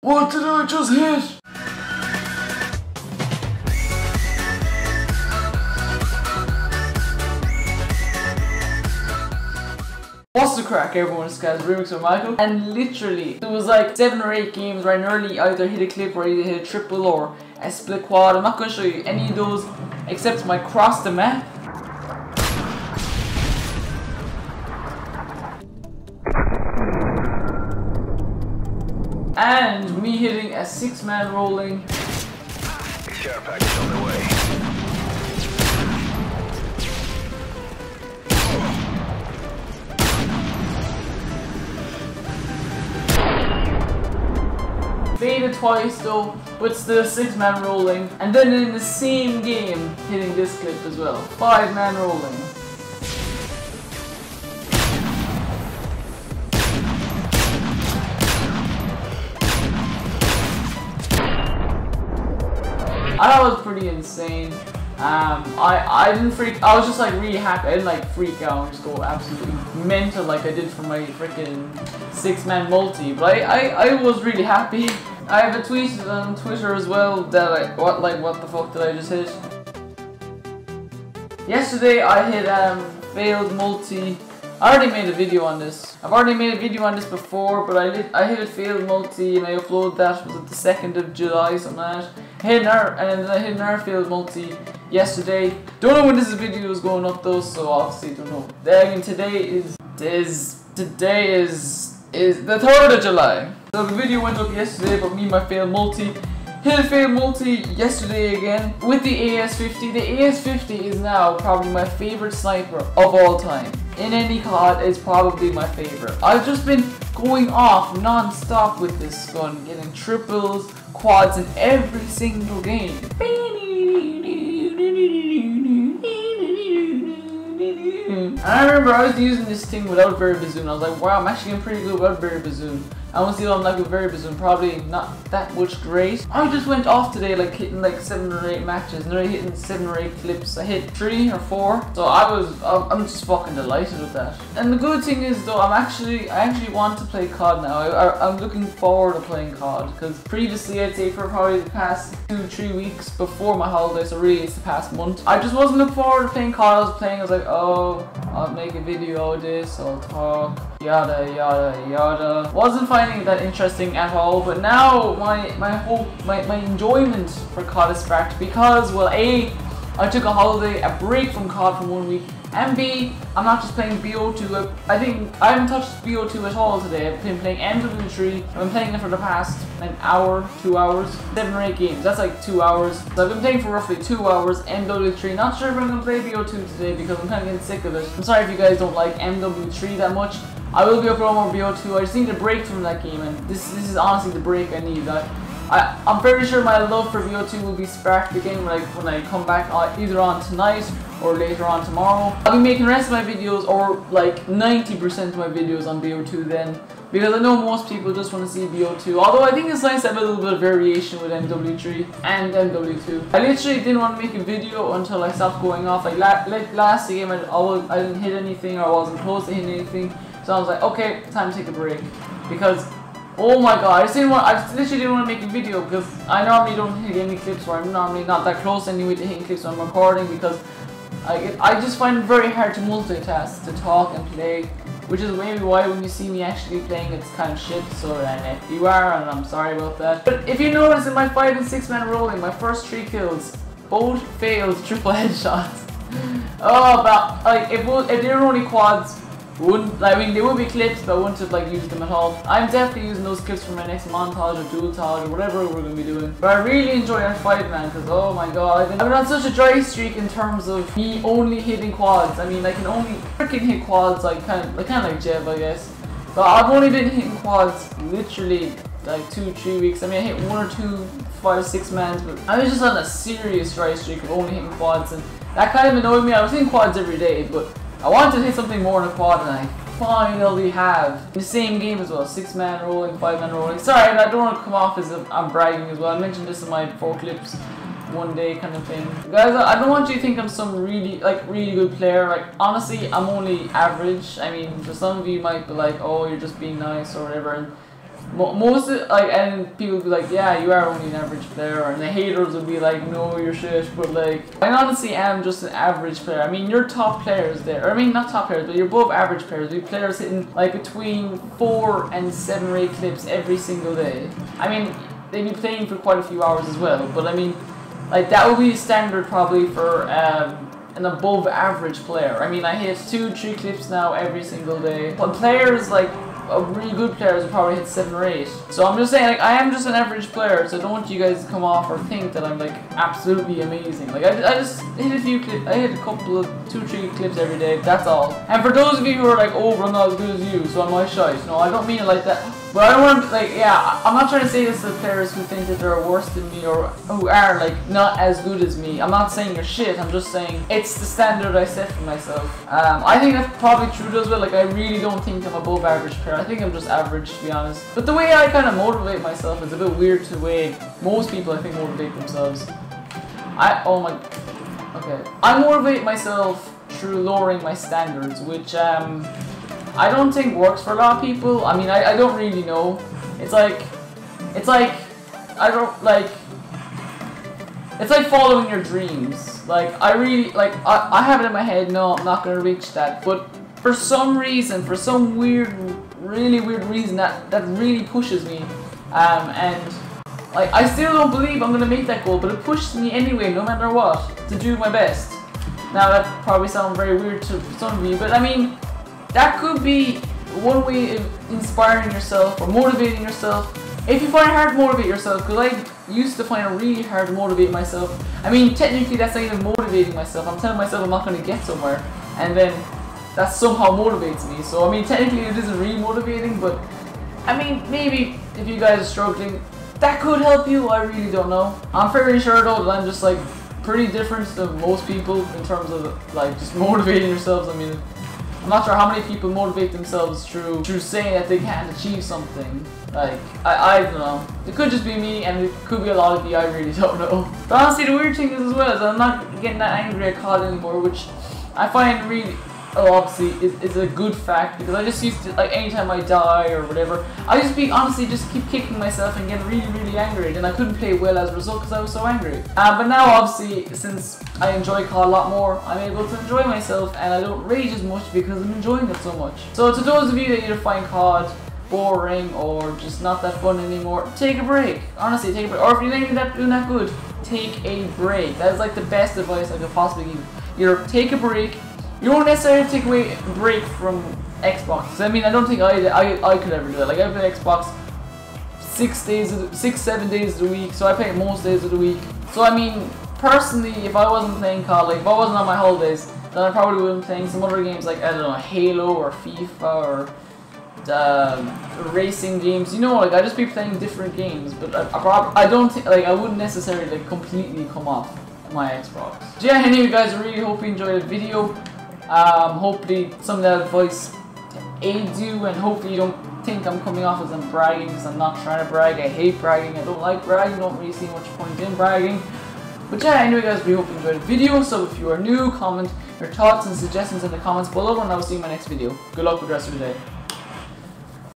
What did I just hit? What's the crack, everyone? It's guys, Remix with Michael. And literally, there was like 7 or 8 games where I nearly either hit a clip or either hit a triple or a split quad. I'm not going to show you any of those except my cross the map. And me hitting a 6-man rolling. Care package on the way. Faded twice though, but still 6-man rolling. And then in the same game, hitting this clip as well. 5-man rolling. I thought it was pretty insane. I didn't freak. I was just like really happy. I didn't like freak out and just go absolutely mental like I did for my freaking 6-man multi. But I was really happy. I have a tweet on Twitter as well that what the fuck did I just hit? Yesterday I hit failed multi. I already made a video on this. I've already made a video on this before, but I hit a failed multi and I uploaded that, was it the 2nd of July, something like that. I hit another failed multi yesterday. Don't know when this video is going up though, so obviously don't know. Then today is the 3rd of July. So the video went up yesterday about me and my failed multi. Hit a failed multi yesterday again with the AS50. The AS50 is now probably my favorite sniper of all time. In any COD, it's probably my favorite. I've just been going off non-stop with this gun, getting triples, quads in every single game. And I remember I was using this thing without Berry Bazoon. I was like, wow, I'm actually getting pretty good without Berry Bazoon. I want to see what I'm like with Berry Bazoon. Probably not that much great. I just went off today like hitting like 7 or 8 matches. And then hitting 7 or 8 clips. I hit 3 or 4. So I'm just fucking delighted with that. And the good thing is though, I actually want to play COD now. I'm looking forward to playing COD. Because previously I'd say for probably the past 2-3 weeks before my holiday, so really it's the past month, I just wasn't looking forward to playing COD. I was like, oh, I'll make a video of this, I'll talk, yada yada yada. Wasn't finding it that interesting at all, but now my enjoyment for COD is sparked because, well, A, I took a holiday, a break from COD for 1 week, and B, I'm not just playing BO2. I think I haven't touched BO2 at all today. I've been playing MW3. I've been playing it for the past an hour, 2 hours, 7 or 8 games. That's like 2 hours. So I've been playing for roughly 2 hours MW3. Not sure if I'm gonna play BO2 today because I'm kind of getting sick of it. I'm sorry if you guys don't like MW3 that much. I will be uploading more BO2. I just need a break from that game, and this is honestly the break I need. I'm very sure my love for BO2 will be sparked again when I come back either on tonight or later on tomorrow. I'll be making the rest of my videos, or like 90% of my videos, on BO2 then, because I know most people just want to see BO2, although I think it's nice to have a little bit of variation with MW3 and MW2. I literally didn't want to make a video until I stopped going off. Like last game I didn't hit anything, or I wasn't close to hitting anything, so I was like, okay, time to take a break, because oh my god, I literally didn't want to make a video because I normally don't hit any clips, or I'm normally not that close anyway to hitting clips when I'm recording, because I just find it very hard to multitask, to talk and play, which is maybe why when you see me actually playing it's kind of shit, so if you are, and I'm sorry about that. But if you notice in my 5 and 6-man rolling, my first 3 kills, both failed triple headshots. Oh, but like if they were only quads, they would be clips, but I wouldn't have like used them at all. I'm definitely using those clips for my next montage or dual tag or whatever we're going to be doing. But I really enjoy our 5-man because, oh my god, I've been on such a dry streak in terms of me only hitting quads. I mean, I can only freaking hit quads like kind of like Jeb, I guess. But I've only been hitting quads literally like 2-3 weeks. I mean, I hit 1 or 2 5 6-mans, but I was just on a serious dry streak of only hitting quads, and that kind of annoyed me. I was hitting quads every day, but I wanted to hit something more in a quad, and I finally have. The same game as well, 6-man rolling, 5-man rolling. Sorry, and I don't want to come off as if I'm bragging as well. I mentioned this in my 4 clips one day kind of thing. Guys, I don't want you to think I'm some really good player. Like, honestly, I'm only average. I mean, for some of you might be like, oh, you're just being nice or whatever. And Most like, and people will be like, yeah, you are only an average player, and the haters will be like, no, you're shit. But like, I honestly am just an average player. I mean, you're top players there. Or, I mean, not top players, but you're above average players. We players hitting like between 4 and 7 rate clips every single day. I mean, they'd be playing for quite a few hours as well. But I mean, like that would be standard probably for an above average player. I mean, I hit 2-3 clips now every single day. But players like really good players will probably hit 7 or 8. So I'm just saying, like, I am just an average player, so don't you guys come off or think that I'm like absolutely amazing. Like I just hit a few clips, I hit a couple of 2-3 clips every day, that's all. And for those of you who are like, oh, but I'm not as good as you, so I'm my shite. No, I don't mean it like that. But I don't want to, like, yeah, I'm not trying to say this to players who think that they're worse than me or who are, like, not as good as me. I'm not saying you're shit, I'm just saying it's the standard I set for myself. I think that's probably true as well. Like, I really don't think I'm above average player. I think I'm just average, to be honest. But the way I kind of motivate myself is a bit weird to the way most people, I think, motivate themselves. I motivate myself through lowering my standards, which, I don't think works for a lot of people. I mean, I don't really know. It's like, I don't, like, it's like following your dreams. Like, I really, like, I have it in my head, no, I'm not gonna reach that. But for some reason, for some weird, really weird reason, that really pushes me. And, like, I still don't believe I'm gonna make that goal, but it pushes me anyway, no matter what, to do my best. Now, that probably sounds very weird to some of you, but I mean, that could be one way of inspiring yourself or motivating yourself. If you find it hard to motivate yourself, because I used to find it really hard to motivate myself. I mean, technically that's not even motivating myself. I'm telling myself I'm not going to get somewhere, and then that somehow motivates me. So I mean, technically it isn't really motivating, but I mean, maybe if you guys are struggling, that could help you. I really don't know. I'm fairly sure though that I'm just like pretty different to most people in terms of like just motivating yourselves. I mean, I'm not sure how many people motivate themselves through saying that they can't achieve something. Like, I don't know. It could just be me, and it could be a lot of you, I really don't know. But honestly, the weird thing is as well, is I'm not getting that angry at COD anymore, which I find really, obviously, is a good fact, because I just used to, like, anytime I die or whatever, I honestly just keep kicking myself and getting really, really angry, and I couldn't play well as a result because I was so angry. But now, obviously, since I enjoy COD a lot more, I'm able to enjoy myself, and I don't rage as much because I'm enjoying it so much. So to those of you that either find COD boring or just not that fun anymore, take a break. Honestly, take a break. Or if you're thinking that doing that good, take a break. That is like the best advice I could possibly give. Either take a break. You don't necessarily take away a break from Xbox. I mean, I don't think I could ever do that. Like, I play Xbox 6-7 days of the week, so I play it most days of the week. So I mean, personally, if I wasn't playing COD, like if I wasn't on my holidays, then I probably would have been playing some other games like, I don't know, Halo or FIFA or racing games. You know, like I just be playing different games. But I don't think, like, I wouldn't necessarily like completely come off my Xbox. So yeah, anyway guys, I really hope you enjoyed the video. Hopefully some of that advice aids you, and hopefully you don't think I'm coming off as I'm bragging, because I'm not trying to brag. I hate bragging. I don't like bragging. Don't really see much point in bragging. But yeah, anyway guys, we hope you enjoyed the video. So if you are new, comment your thoughts and suggestions in the comments below, and I will see you in my next video. Good luck with the rest of the day.